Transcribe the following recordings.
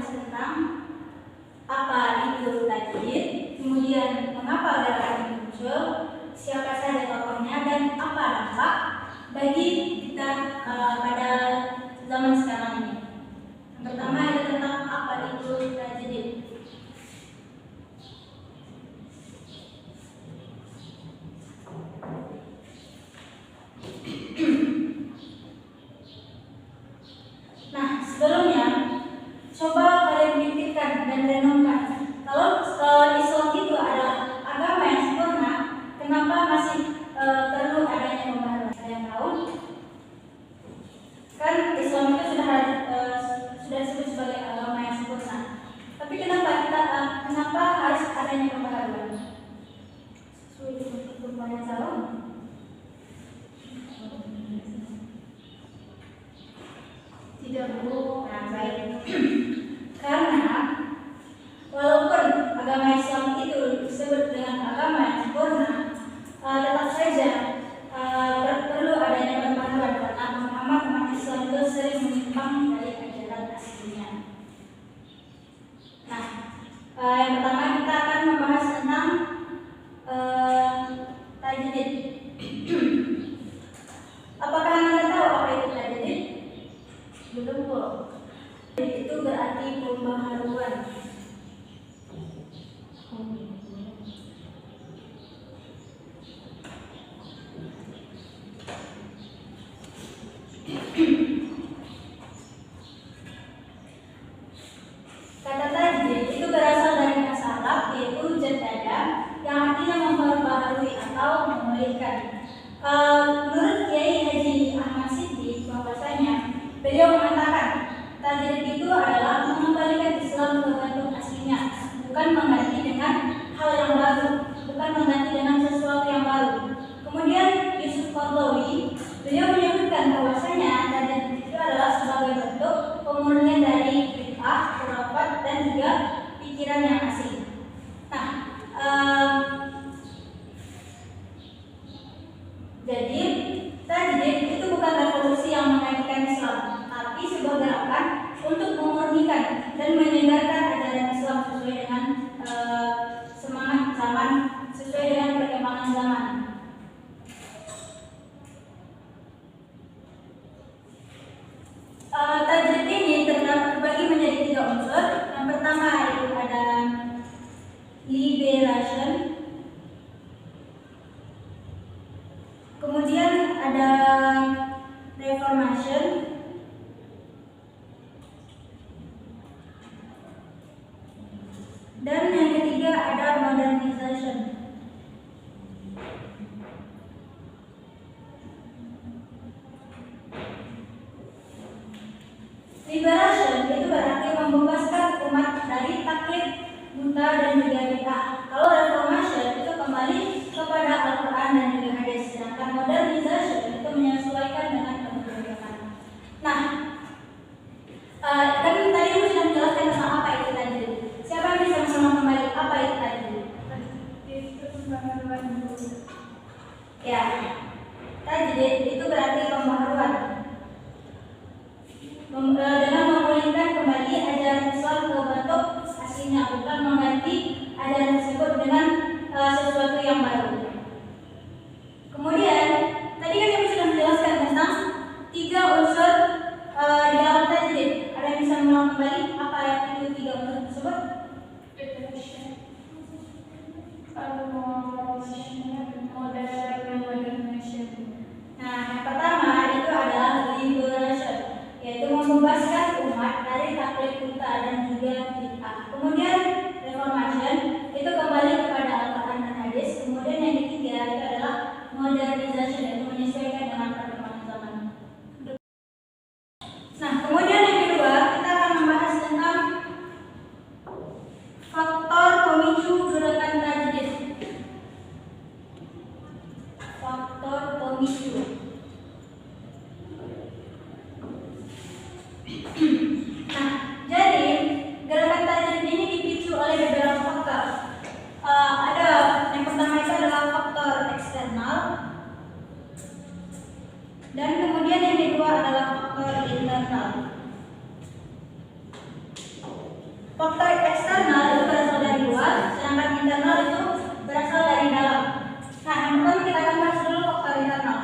membahas tentang apa itu tajdid, kemudian mengapa gerakan ini muncul, siapa saja tokohnya, dan apa dampak bagi kita pada zaman sekarang ini. Yang pertama itu tentang apa itu tajdid. Nah, sebelumnya coba kalian pikirkan dan renungkan, kalau Islam itu adalah agama yang sempurna, kenapa masih perlu adanya pembaharuan? Ada yang tahu? Kan Islam itu sudah disebut sebagai agama yang sempurna, tapi kenapa harus adanya pembaharuan? Sesuai dengan perkembangan zaman. Tidak perlu. Nah, baik. Karena walaupun agama Islam itu disebut dengan agama yang sempurna, tetap saja perlu adanya pembaharuan karena pemahaman umat Islam itu sering menyimpang dari ajaran aslinya. Nah, yang pertama kita akan membahas tentang tajdid. Apakah Anda tahu apa itu tajdid? Belum kok. Itu berarti pembaharuan. Kata tajdid itu berasal dari bahasa Arab, yaitu jaddada, yang artinya memperbaharui atau memulihkan. Menurut Kiai Haji Ahmad Siddiq bahwasanya beliau mengatakan tajdid itu adalah mengembalikan Islam ke bentuk aslinya, bukan mengganti dengan hal yang baru, bukan mengganti dengan sesuatu yang baru. Kemudian Yusuf Qaradawi beliau menyebutkan bahwasanya tajdid itu adalah sebagai bentuk pemurnian dari bid'ah, khurafat, dan juga pikiran yang asing. Nah, jadi tajdid itu bukan revolusi yang menggantikan Islam, tapi sebuah gerakan untuk memurnikan dan menyegarkan ajaran Islam sesuai dengan semangat zaman, sesuai dengan perkembangan zaman. Tajdid ini terbagi menjadi 3 unsur. Yang pertama itu ada liberation, kemudian ada reformation, dan yang ketiga ada modernization. Liberation itu berarti membebaskan umat dari taklid buta dan juga bid'ah. Kalau reformation itu kembali kepada Al-Quran dan juga hadis. Sedangkan modernization itu menyesuaikan dengan kebijakan. Nah, kan tadi aku sudah menjelaskan tentang apa itu tajdid. Siapa yang bisa mengulang kembali apa itu tajdid? Ya, tajdid itu berarti pembaharuan. Dengan memulihkan kembali ajaran Islam ke bentuk aslinya, bukan mengganti ajaran tersebut dengan sesuatu yang baru. Kemudian tadi kan ibu sudah menjelaskan tentang 3 unsur di dalam tajdid. Ada yang bisa mengulang kembali apa itu 3 unsur tersebut? Nah, yang pertama itu adalah liberation, yaitu membebaskan umat dari taklid buta dan juga bid'ah. Kemudian reformation itu kembali kepada Al-Quran dan hadis. Kemudian yang ketiga itu adalah modernization, yaitu menyesuaikan dengan perkembangan zaman. Nah, kemudian yang kedua kita akan membahas tentang faktor pemicu gerakan tajdid. Faktor pemicu. Nah, jadi gerakan tajdid ini dipicu oleh beberapa faktor. Ada yang pertama itu adalah faktor eksternal, dan kemudian yang kedua adalah faktor internal. Faktor eksternal itu berasal dari luar, sedangkan internal itu berasal dari dalam. Nah, yang pertama kita akan bahas dulu faktor internal.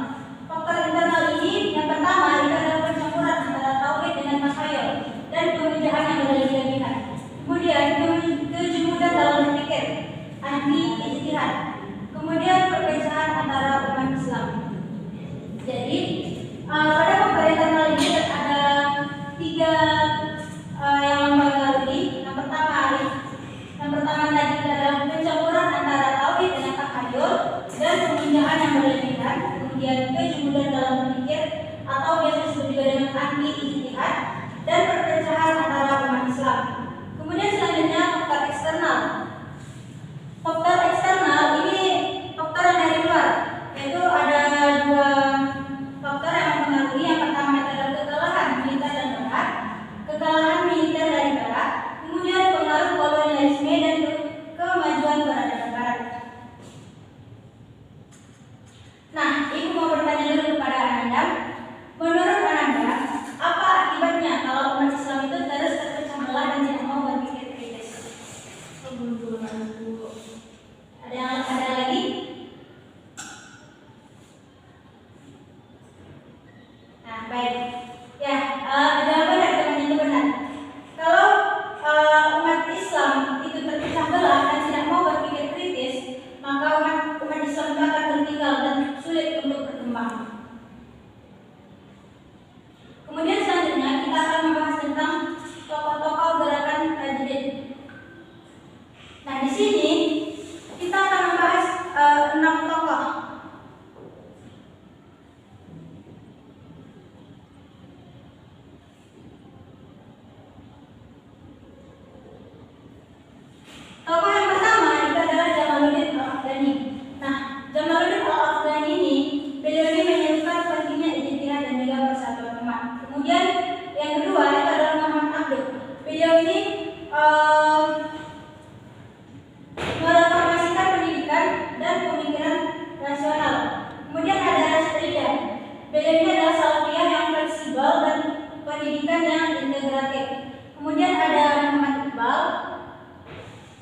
Faktor internal ini yang pertama itu adalah pencampuran antara tauhid dengan takhayul dan pemujaan yang berlebih-lebihan. Kemudian kejemudan dalam berpikir, anti ijtihad. Kemudian perpecahan antara umat Islam. Jadi pada faktor internal ini ada tiga yang mempengaruhi. Yang pertama tadi adalah pencampuran antara tauhid dengan takhayul dan pemujaan yang berlebihan. Kemudian kejemudan dalam berpikir atau biasa disebut juga dengan anti ijtihad dan perpecahan antara umat Islam. Kemudian selanjutnya faktor eksternal. Faktor eksternal ini faktor yang dari luar, yaitu ada dua faktor yang mempengaruhi. Yang pertama adalah kekalahan militer dan barat, kekalahan militer dari barat, kemudian pengaruh kolonialisme dan kemajuan peradaban barat. Nah, ibu mau bertanya dulu kepada Ananda. Menurut Ananda, apa akibatnya kalau umat Islam itu terus terpecah belah dan tidak mau berpikir kritis? Ada lagi? Nah, baik. Ya, jawaban dari teman itu benar. Kalau umat Islam itu terpecah belah dan tidak mau berpikir kritis, maka umat Islam itu akan tertinggal dan sulit untuk berkembang. Kemudian selanjutnya kita akan membahas tentang tokoh-tokoh gerakan Tajdid. Nah, di sini kita akan membahas 6 tokoh. Tokoh yang pertama itu adalah Jamaluddin Al-Afghani. Nah, Jamaluddin Al-Afghani ini beliau ini menyerukan pentingnya ijtihad dan juga persatuan umat. Kemudian yang kedua itu adalah Muhammad Abduh. Beliau ini mereformasikan pendidikan dan pemikiran rasional. Kemudian ada Rasyid Ridha. Beliau ini adalah salafiyah yang fleksibel dan pendidikan yang integratif. Kemudian ada Muhammad Iqbal.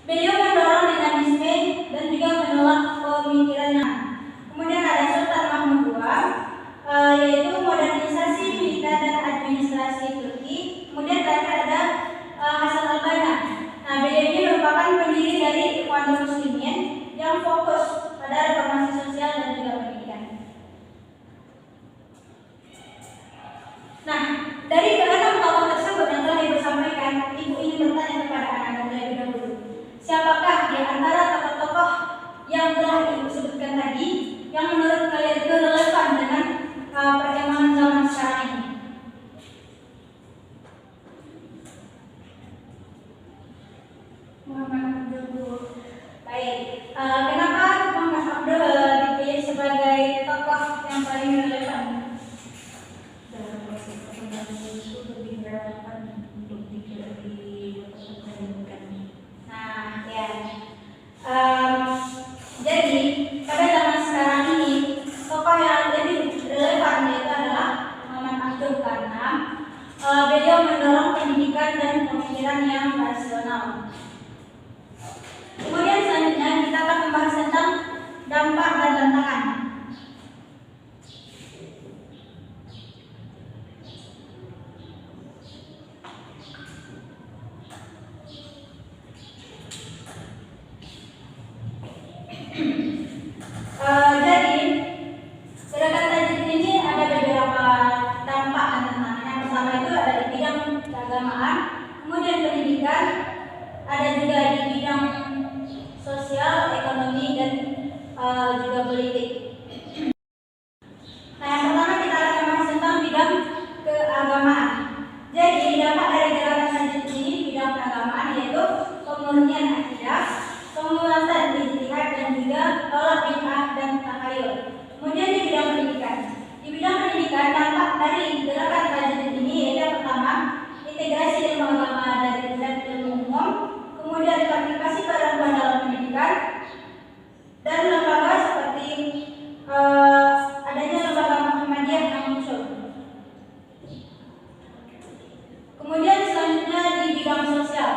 Beliau mendorong dinamisme dan juga menolak pemikirannya. Kemudian ada Sultan Mahmud II, yaitu modernisasi militer dan administrasi Turki. Kemudian terakhir ada Hasan al-Banna. Nah, beliau ini merupakan pendiri dari Ikhwanul Muslimin yang fokus pada reformasi sosial dan juga pendidikan. Nah, dari keenam tokoh tersebut yang telah ibu sampaikan, ibu ingin bertanya kepada anak-anak terlebih dahulu. Siapakah di antara tokoh-tokoh yang telah ibu sebutkan tadi yang menurut kalian itu relevan dengan perkembangan zaman sekarang ini? Muhammad Abduh. Baik. Kenapa Muhammad Abduh dipilih sebagai tokoh yang paling relevan? Dalam proses perkembangan itu lebih relevan untuk diperhatikan. Nah, ya. Jadi pada zaman sekarang ini tokoh yang lebih relevan yaitu adalah Muhammad Abduh karena beliau mendorong pendidikan dan pemikiran yang rasional. Kemudian selanjutnya kita akan membahas tentang dampak dan tantangan. Jadi gerakan Tajdid ini ada beberapa dampak dan tantangan. Yang pertama itu ada di bidang keagamaan, kemudian pendidikan, ada juga di bidang sosial, ekonomi, dan juga politik. Nah, yang pertama kita akan membahas tentang bidang keagamaan. Jadi dampak dari gerakan Tajdid ini di bidang keagamaan yaitu pemurnian akidah, penguatan ijtihad dan juga tolak bid'ah dan takhayul. Kemudian di bidang pendidikan. Di bidang pendidikan dampak dari gerakan Tajdid ini yaitu yang pertama integrasi ilmu agama dan ilmu umum, kemudian partisipasi perempuan dalam pendidikan dan lembaga seperti adanya lembaga Muhammadiyah yang muncul. Kemudian selanjutnya di bidang sosial.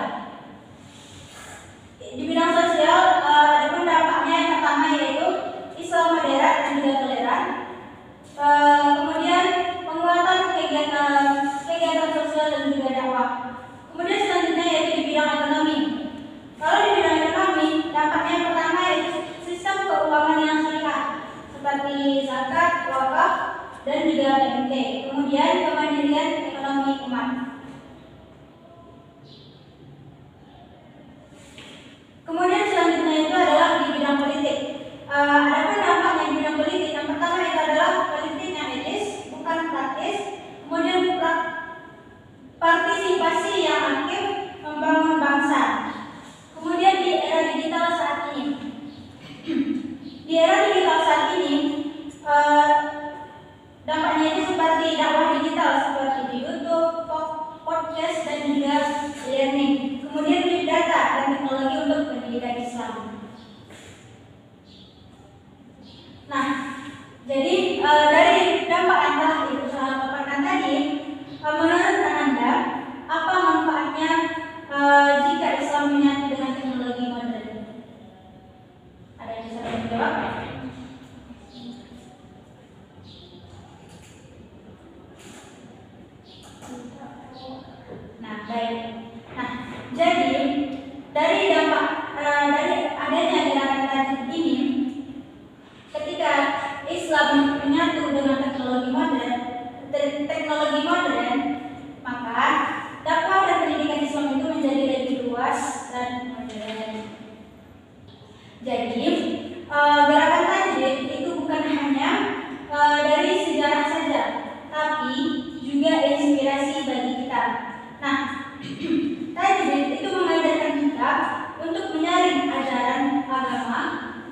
PMT. Kemudian kemandirian ekonomi umat. Kemudian selanjutnya itu adalah di bidang politik. Adapun dampaknya di bidang politik, yang pertama itu adalah politik yang etis, bukan praktis. Kemudian partisipasi yang aktif membangun bangsa. Kemudian di era digital saat ini, di era digital saat ini dampaknya itu seperti dakwah digital seperti di YouTube, podcast dan juga learning. Kemudian big data dan teknologi untuk pendidikan Islam. Nah, jadi dari dampak yang telah Ibu paparkan tadi, menurut Anda apa manfaatnya jika Islam menyatu dengan teknologi modern? Ada yang bisa menjawab? Nah, baik. Nah, jadi dari dampak dari adanya gerakan tajdid ini, ketika Islam menyatu dengan teknologi modern, maka dakwah dan pendidikan Islam itu menjadi lebih luas dan modern. Jadi gerakan tajdid itu bukan hanya dari sejarah saja, tapi juga inspirasi bagi kita. Nah, tajdid itu mengajarkan kita untuk menyaring ajaran agama,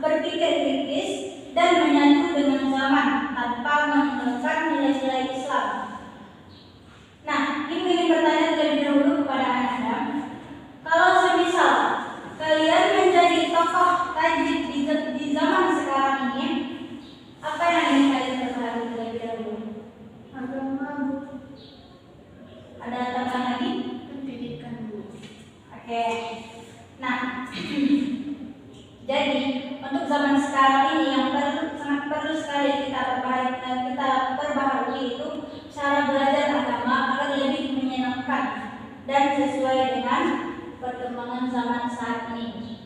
berpikir kritis, dan menyatu dengan zaman tanpa meninggalkan nilai-nilai Islam. Nah, Ibu ingin bertanya terlebih dahulu kepada Anda, kalau semisal kalian menjadi tokoh tajdid di zaman sekarang ini, apa yang ingin kalian perhatikan terlebih dahulu? Agama, Ada tambahan lagi? pendidikan dulu. Oke. Nah, jadi untuk zaman sekarang ini yang sangat perlu sekali kita perbaharui itu cara belajar agama agar lebih menyenangkan dan sesuai dengan perkembangan zaman saat ini.